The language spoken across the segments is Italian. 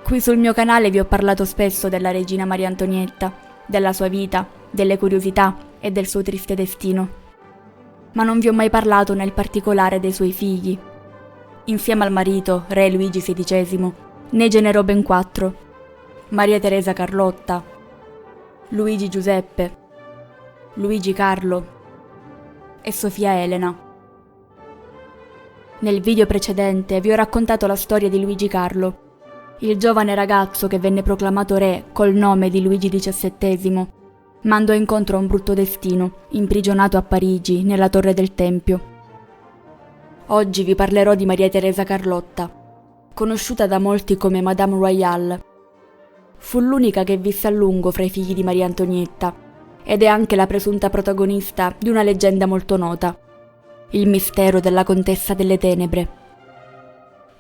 Qui sul mio canale vi ho parlato spesso della regina Maria Antonietta, della sua vita, delle curiosità e del suo triste destino. Ma non vi ho mai parlato nel particolare dei suoi figli. Insieme al marito, re Luigi XVI, ne generò ben 4: Maria Teresa Carlotta, Luigi Giuseppe, Luigi Carlo e Sofia Elena. Nel video precedente vi ho raccontato la storia di Luigi Carlo, il giovane ragazzo che venne proclamato re col nome di Luigi XVII, ma andò incontro a un brutto destino, imprigionato a Parigi, nella Torre del Tempio. Oggi vi parlerò di Maria Teresa Carlotta, conosciuta da molti come Madame Royale. Fu l'unica che visse a lungo fra i figli di Maria Antonietta ed è anche la presunta protagonista di una leggenda molto nota, il mistero della Contessa delle Tenebre.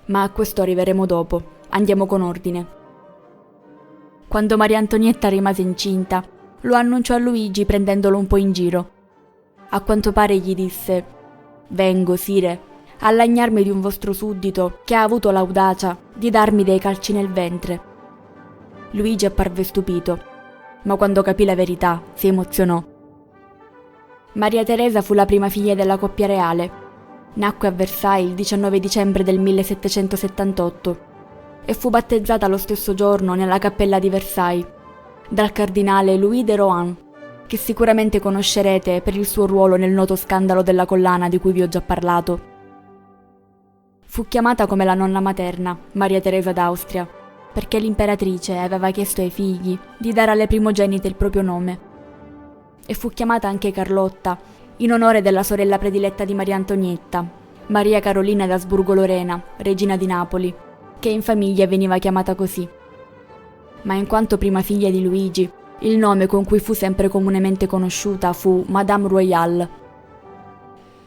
Ma a questo arriveremo dopo. Andiamo con ordine. Quando Maria Antonietta rimase incinta, lo annunciò a Luigi prendendolo un po' in giro. A quanto pare gli disse: «Vengo, sire, a lagnarmi di un vostro suddito che ha avuto l'audacia di darmi dei calci nel ventre». Luigi apparve stupito, ma quando capì la verità si emozionò. Maria Teresa fu la prima figlia della coppia reale. Nacque a Versailles il 19 dicembre del 1778 e fu battezzata lo stesso giorno nella cappella di Versailles dal cardinale Louis de Rohan, che sicuramente conoscerete per il suo ruolo nel noto scandalo della collana di cui vi ho già parlato. Fu chiamata come la nonna materna, Maria Teresa d'Austria, perché l'imperatrice aveva chiesto ai figli di dare alle primogenite il proprio nome. E fu chiamata anche Carlotta, in onore della sorella prediletta di Maria Antonietta, Maria Carolina d'Asburgo-Lorena, regina di Napoli, che in famiglia veniva chiamata così. Ma in quanto prima figlia di Luigi, il nome con cui fu sempre comunemente conosciuta fu Madame Royale.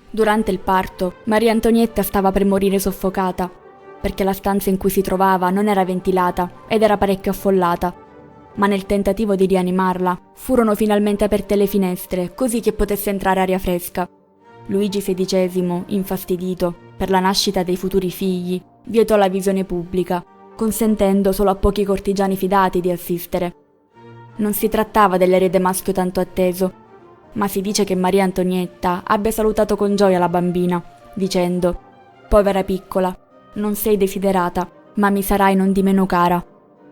Durante il parto, Maria Antonietta stava per morire soffocata, perché la stanza in cui si trovava non era ventilata ed era parecchio affollata, ma nel tentativo di rianimarla furono finalmente aperte le finestre così che potesse entrare aria fresca. Luigi XVI, infastidito per la nascita dei futuri figli, vietò la visione pubblica, consentendo solo a pochi cortigiani fidati di assistere. Non si trattava dell'erede maschio tanto atteso, ma si dice che Maria Antonietta abbia salutato con gioia la bambina, dicendo: «Povera piccola, non sei desiderata, ma mi sarai non di meno cara.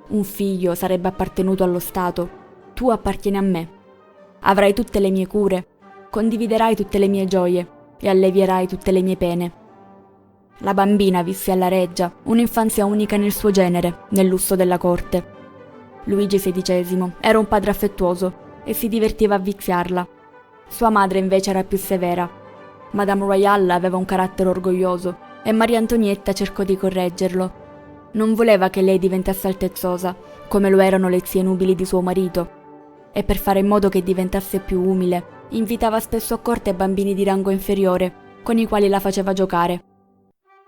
Un figlio sarebbe appartenuto allo Stato, tu appartieni a me. Avrai tutte le mie cure, condividerai tutte le mie gioie e allevierai tutte le mie pene». La bambina visse alla reggia un'infanzia unica nel suo genere, nel lusso della corte. Luigi XVI era un padre affettuoso e si divertiva a viziarla. Sua madre invece era più severa. Madame Royale aveva un carattere orgoglioso e Maria Antonietta cercò di correggerlo. Non voleva che lei diventasse altezzosa, come lo erano le zie nubili di suo marito, e per fare in modo che diventasse più umile, invitava spesso a corte bambini di rango inferiore, con i quali la faceva giocare.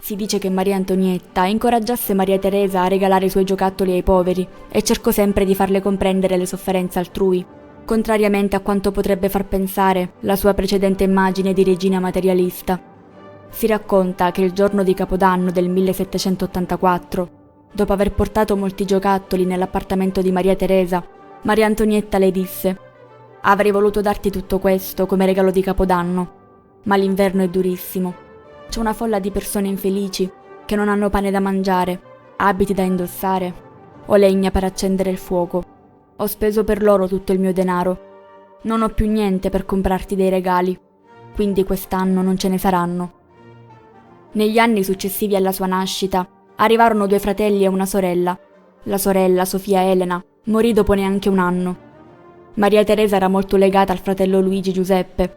Si dice che Maria Antonietta incoraggiasse Maria Teresa a regalare i suoi giocattoli ai poveri e cercò sempre di farle comprendere le sofferenze altrui, contrariamente a quanto potrebbe far pensare la sua precedente immagine di regina materialista. Si racconta che il giorno di Capodanno del 1784, dopo aver portato molti giocattoli nell'appartamento di Maria Teresa, Maria Antonietta le disse: «Avrei voluto darti tutto questo come regalo di Capodanno, ma l'inverno è durissimo. C'è una folla di persone infelici che non hanno pane da mangiare, abiti da indossare o legna per accendere il fuoco. Ho speso per loro tutto il mio denaro. Non ho più niente per comprarti dei regali, quindi quest'anno non ce ne saranno». Negli anni successivi alla sua nascita arrivarono 2 fratelli e una sorella. La sorella, Sofia Elena, morì dopo neanche un anno. Maria Teresa era molto legata al fratello Luigi Giuseppe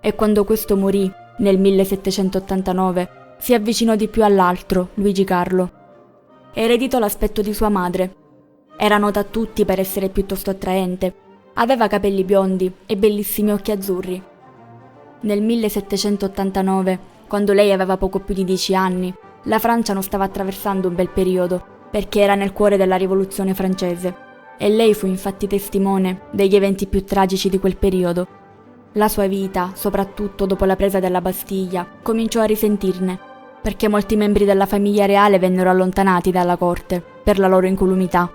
e quando questo morì, nel 1789, si avvicinò di più all'altro, Luigi Carlo. Ereditò l'aspetto di sua madre. Era nota a tutti per essere piuttosto attraente. Aveva capelli biondi e bellissimi occhi azzurri. Nel 1789, quando lei aveva poco più di 10 anni, la Francia non stava attraversando un bel periodo, perché era nel cuore della rivoluzione francese, e lei fu infatti testimone degli eventi più tragici di quel periodo. La sua vita, soprattutto dopo la presa della Bastiglia, cominciò a risentirne, perché molti membri della famiglia reale vennero allontanati dalla corte. per la loro incolumità.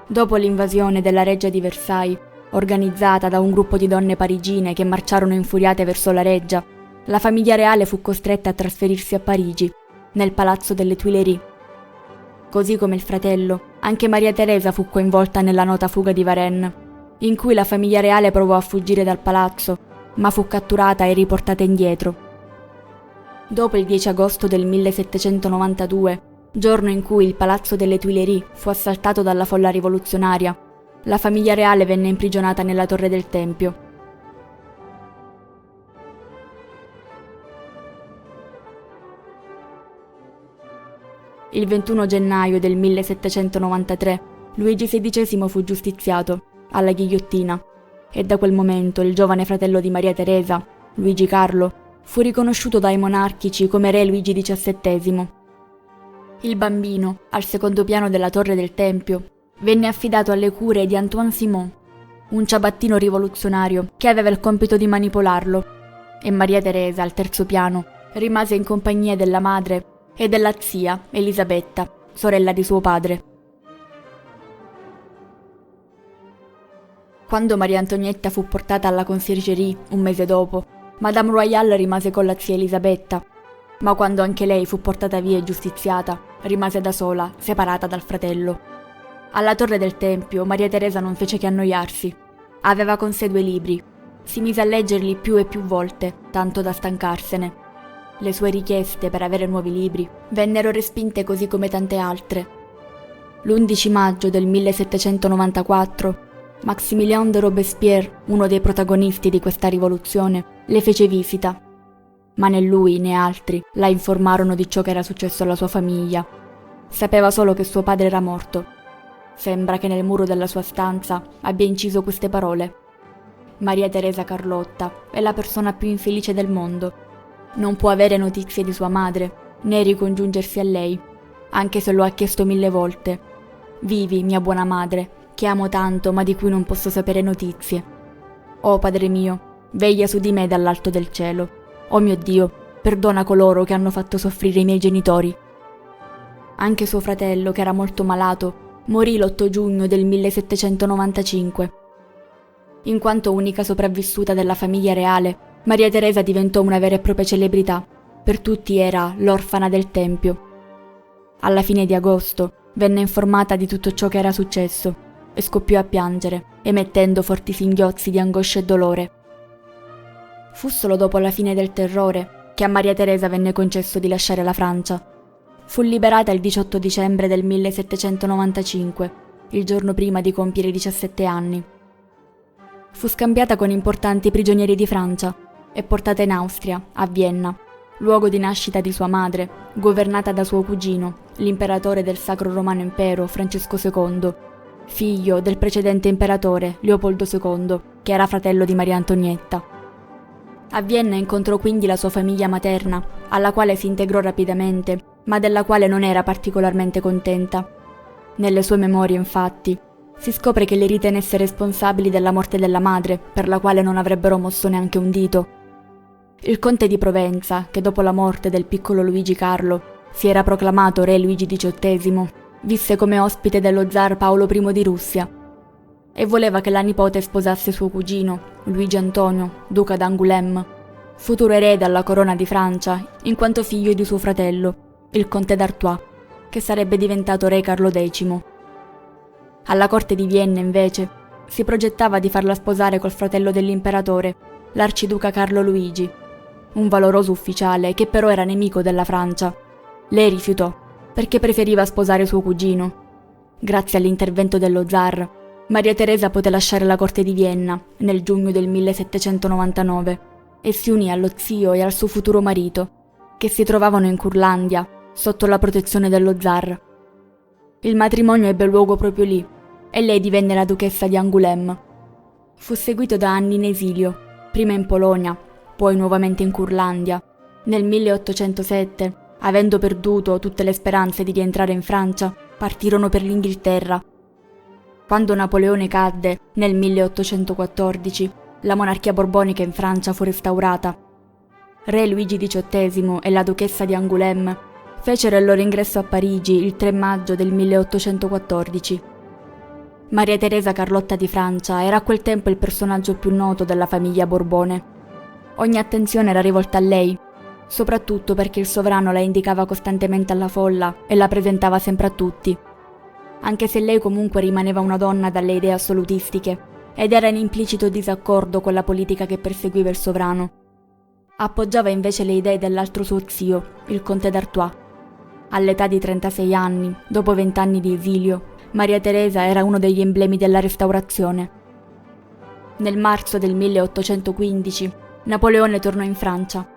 Dopo l'invasione della reggia di Versailles, organizzata da un gruppo di donne parigine che marciarono infuriate verso la reggia, la famiglia reale fu costretta a trasferirsi a Parigi, nel palazzo delle Tuileries. Così come il fratello, anche Maria Teresa fu coinvolta nella nota fuga di Varennes, in cui la famiglia reale provò a fuggire dal palazzo, ma fu catturata e riportata indietro. Dopo il 10 agosto del 1792, giorno in cui il palazzo delle Tuileries fu assaltato dalla folla rivoluzionaria, la famiglia reale venne imprigionata nella torre del Tempio. Il 21 gennaio del 1793 Luigi XVI fu giustiziato alla ghigliottina e da quel momento il giovane fratello di Maria Teresa, Luigi Carlo, fu riconosciuto dai monarchici come re Luigi XVII. Il bambino, al secondo piano della torre del Tempio, venne affidato alle cure di Antoine Simon, un ciabattino rivoluzionario che aveva il compito di manipolarlo, e Maria Teresa, al terzo piano, rimase in compagnia della madre e della zia Elisabetta, sorella di suo padre. Quando Maria Antonietta fu portata alla conciergerie un mese dopo, Madame Royale rimase con la zia Elisabetta, ma quando anche lei fu portata via e giustiziata, rimase da sola, separata dal fratello. Alla torre del Tempio Maria Teresa non fece che annoiarsi. Aveva con sé 2 libri. Si mise a leggerli più e più volte, tanto da stancarsene. Le sue richieste per avere nuovi libri vennero respinte così come tante altre. L'11 maggio del 1794, Maximilien de Robespierre, uno dei protagonisti di questa rivoluzione, le fece visita. Ma né lui né altri la informarono di ciò che era successo alla sua famiglia. Sapeva solo che suo padre era morto. Sembra che nel muro della sua stanza abbia inciso queste parole: Maria Teresa Carlotta è la persona più infelice del mondo. Non può avere notizie di sua madre, né ricongiungersi a lei, anche se lo ha chiesto 1000 volte. Vivi, mia buona madre, che amo tanto ma di cui non posso sapere notizie. Oh Padre mio, veglia su di me dall'alto del cielo. Oh mio Dio, perdona coloro che hanno fatto soffrire i miei genitori. Anche suo fratello, che era molto malato, morì l'8 giugno del 1795. In quanto unica sopravvissuta della famiglia reale, Maria Teresa diventò una vera e propria celebrità. Per tutti era l'orfana del Tempio. Alla fine di agosto venne informata di tutto ciò che era successo e scoppiò a piangere, emettendo forti singhiozzi di angoscia e dolore. Fu solo dopo la fine del terrore che a Maria Teresa venne concesso di lasciare la Francia. Fu liberata il 18 dicembre del 1795, il giorno prima di compiere 17 anni. Fu scambiata con importanti prigionieri di Francia e portata in Austria, a Vienna, luogo di nascita di sua madre, governata da suo cugino, l'imperatore del Sacro Romano Impero Francesco II, figlio del precedente imperatore Leopoldo II, che era fratello di Maria Antonietta. A Vienna incontrò quindi la sua famiglia materna, alla quale si integrò rapidamente, ma della quale non era particolarmente contenta. Nelle sue memorie, infatti, si scopre che le ritenesse responsabili della morte della madre, per la quale non avrebbero mosso neanche un dito. Il conte di Provenza, che dopo la morte del piccolo Luigi Carlo si era proclamato re Luigi XVIII, visse come ospite dello zar Paolo I di Russia e voleva che la nipote sposasse suo cugino, Luigi Antonio, duca d'Angoulême, futuro erede alla corona di Francia, in quanto figlio di suo fratello, il conte d'Artois, che sarebbe diventato re Carlo X. Alla corte di Vienna, invece, si progettava di farla sposare col fratello dell'imperatore, l'arciduca Carlo Luigi, un valoroso ufficiale che però era nemico della Francia. Lei rifiutò, perché preferiva sposare suo cugino. Grazie all'intervento dello zar, Maria Teresa poté lasciare la corte di Vienna nel giugno del 1799 e si unì allo zio e al suo futuro marito, che si trovavano in Curlandia, sotto la protezione dello zar. Il matrimonio ebbe luogo proprio lì, e lei divenne la duchessa di Angoulême. Fu seguito da anni in esilio, prima in Polonia, poi nuovamente in Curlandia. Nel 1807, avendo perduto tutte le speranze di rientrare in Francia, partirono per l'Inghilterra. Quando Napoleone cadde, nel 1814, la monarchia borbonica in Francia fu restaurata. Re Luigi XVIII e la duchessa di Angoulême Fecero il loro ingresso a Parigi il 3 maggio del 1814. Maria Teresa Carlotta di Francia era a quel tempo il personaggio più noto della famiglia Borbone. Ogni attenzione era rivolta a lei, soprattutto perché il sovrano la indicava costantemente alla folla e la presentava sempre a tutti. Anche se lei comunque rimaneva una donna dalle idee assolutistiche ed era in implicito disaccordo con la politica che perseguiva il sovrano. Appoggiava invece le idee dell'altro suo zio, il conte d'Artois. All'età di 36 anni, dopo 20 anni di esilio, Maria Teresa era uno degli emblemi della Restaurazione. Nel marzo del 1815 Napoleone tornò in Francia.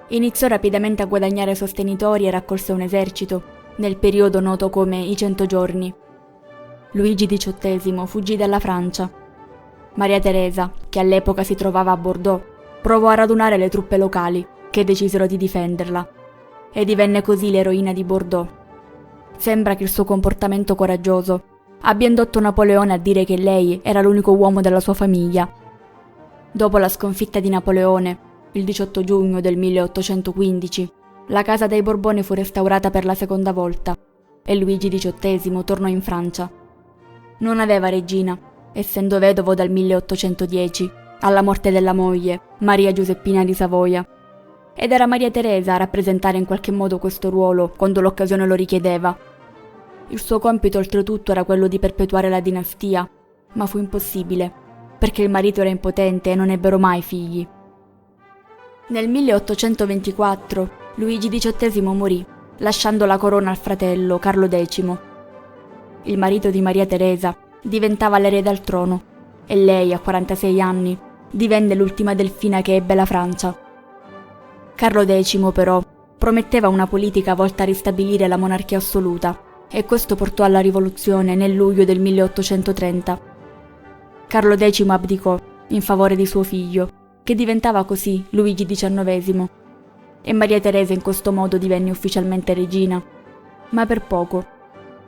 Iniziò rapidamente a guadagnare sostenitori e raccolse un esercito, nel periodo noto come i 100 giorni. Luigi XVIII fuggì dalla Francia. Maria Teresa, che all'epoca si trovava a Bordeaux, provò a radunare le truppe locali, che decisero di difenderla, e divenne così l'eroina di Bordeaux. Sembra che il suo comportamento coraggioso abbia indotto Napoleone a dire che lei era l'unico uomo della sua famiglia. Dopo la sconfitta di Napoleone, il 18 giugno del 1815, la casa dei Borbone fu restaurata per la seconda volta e Luigi XVIII tornò in Francia. Non aveva regina, essendo vedovo dal 1810, alla morte della moglie, Maria Giuseppina di Savoia. Ed era Maria Teresa a rappresentare in qualche modo questo ruolo quando l'occasione lo richiedeva. Il suo compito oltretutto era quello di perpetuare la dinastia, ma fu impossibile, perché il marito era impotente e non ebbero mai figli. Nel 1824 Luigi XVIII morì, lasciando la corona al fratello Carlo X. Il marito di Maria Teresa diventava l'erede al trono e lei, a 46 anni, divenne l'ultima delfina che ebbe la Francia. Carlo X, però, prometteva una politica volta a ristabilire la monarchia assoluta e questo portò alla rivoluzione nel luglio del 1830. Carlo X abdicò in favore di suo figlio, che diventava così Luigi XIX, e Maria Teresa in questo modo divenne ufficialmente regina, ma per poco,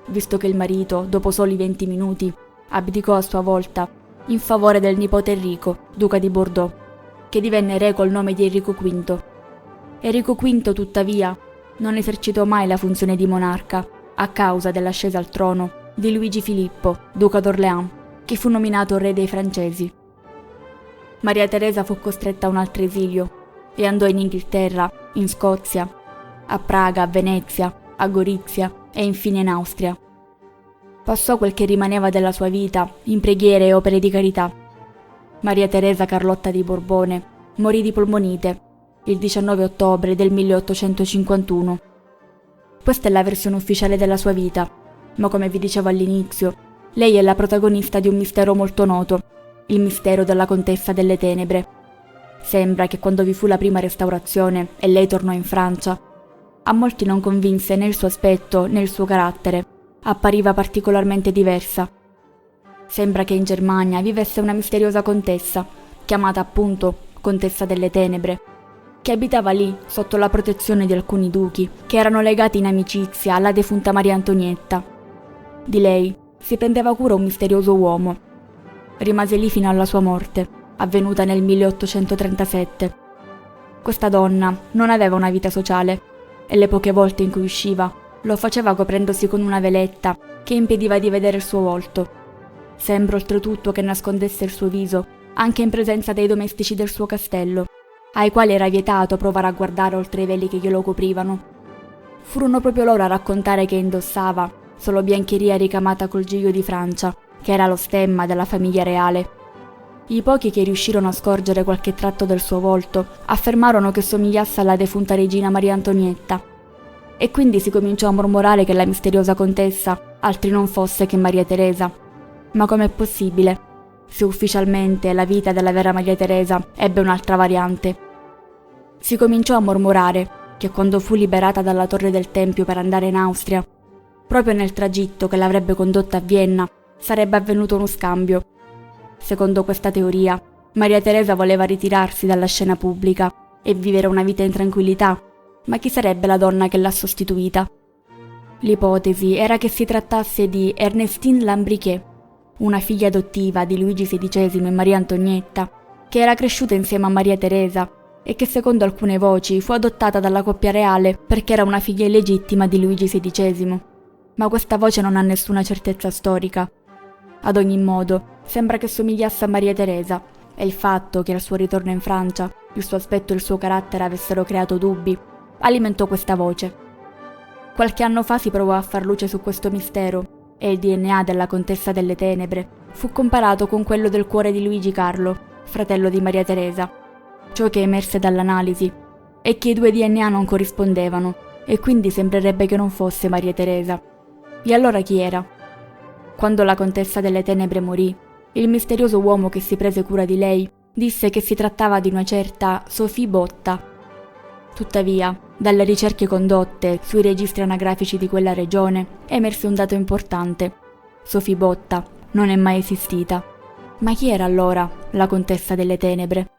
visto che il marito, dopo soli 20 minuti, abdicò a sua volta in favore del nipote Enrico, duca di Bordeaux, che divenne re col nome di Enrico V. Enrico V, tuttavia, non esercitò mai la funzione di monarca a causa dell'ascesa al trono di Luigi Filippo, duca d'Orléans, che fu nominato re dei francesi. Maria Teresa fu costretta a un altro esilio e andò in Inghilterra, in Scozia, a Praga, a Venezia, a Gorizia e infine in Austria. Passò quel che rimaneva della sua vita in preghiere e opere di carità. Maria Teresa Carlotta di Borbone morì di polmonite il 19 ottobre del 1851. Questa è la versione ufficiale della sua vita, ma come vi dicevo all'inizio, lei è la protagonista di un mistero molto noto, il mistero della Contessa delle Tenebre. Sembra che quando vi fu la prima restaurazione e lei tornò in Francia, a molti non convinse né il suo aspetto né il suo carattere, appariva particolarmente diversa. Sembra che in Germania vivesse una misteriosa contessa, chiamata appunto Contessa delle Tenebre, che abitava lì sotto la protezione di alcuni duchi che erano legati in amicizia alla defunta Maria Antonietta. Di lei si prendeva cura un misterioso uomo. Rimase lì fino alla sua morte, avvenuta nel 1837. Questa donna non aveva una vita sociale e le poche volte in cui usciva lo faceva coprendosi con una veletta che impediva di vedere il suo volto. Sembra oltretutto che nascondesse il suo viso anche in presenza dei domestici del suo castello, ai quali era vietato provare a guardare oltre i veli che glielo coprivano. Furono proprio loro a raccontare che indossava solo biancheria ricamata col giglio di Francia, che era lo stemma della famiglia reale. I pochi che riuscirono a scorgere qualche tratto del suo volto affermarono che somigliasse alla defunta regina Maria Antonietta, e quindi si cominciò a mormorare che la misteriosa contessa altri non fosse che Maria Teresa. Ma com'è possibile, se ufficialmente la vita della vera Maria Teresa ebbe un'altra variante? Si cominciò a mormorare che quando fu liberata dalla torre del Tempio per andare in Austria, proprio nel tragitto che l'avrebbe condotta a Vienna, sarebbe avvenuto uno scambio. Secondo questa teoria, Maria Teresa voleva ritirarsi dalla scena pubblica e vivere una vita in tranquillità, ma chi sarebbe la donna che l'ha sostituita? L'ipotesi era che si trattasse di Ernestine Lambriquet, una figlia adottiva di Luigi XVI e Maria Antonietta, che era cresciuta insieme a Maria Teresa e che secondo alcune voci fu adottata dalla coppia reale perché era una figlia illegittima di Luigi XVI. Ma questa voce non ha nessuna certezza storica. Ad ogni modo, sembra che somigliasse a Maria Teresa, e il fatto che al suo ritorno in Francia il suo aspetto e il suo carattere avessero creato dubbi alimentò questa voce. Qualche anno fa si provò a far luce su questo mistero e il DNA della Contessa delle Tenebre fu comparato con quello del cuore di Luigi Carlo, fratello di Maria Teresa. Ciò che emerse dall'analisi è che i due DNA non corrispondevano e quindi sembrerebbe che non fosse Maria Teresa. E allora chi era? Quando la Contessa delle Tenebre morì, il misterioso uomo che si prese cura di lei disse che si trattava di una certa Sophie Botta. Tuttavia, dalle ricerche condotte sui registri anagrafici di quella regione emerse un dato importante. Sophie Botta non è mai esistita. Ma chi era allora la Contessa delle Tenebre?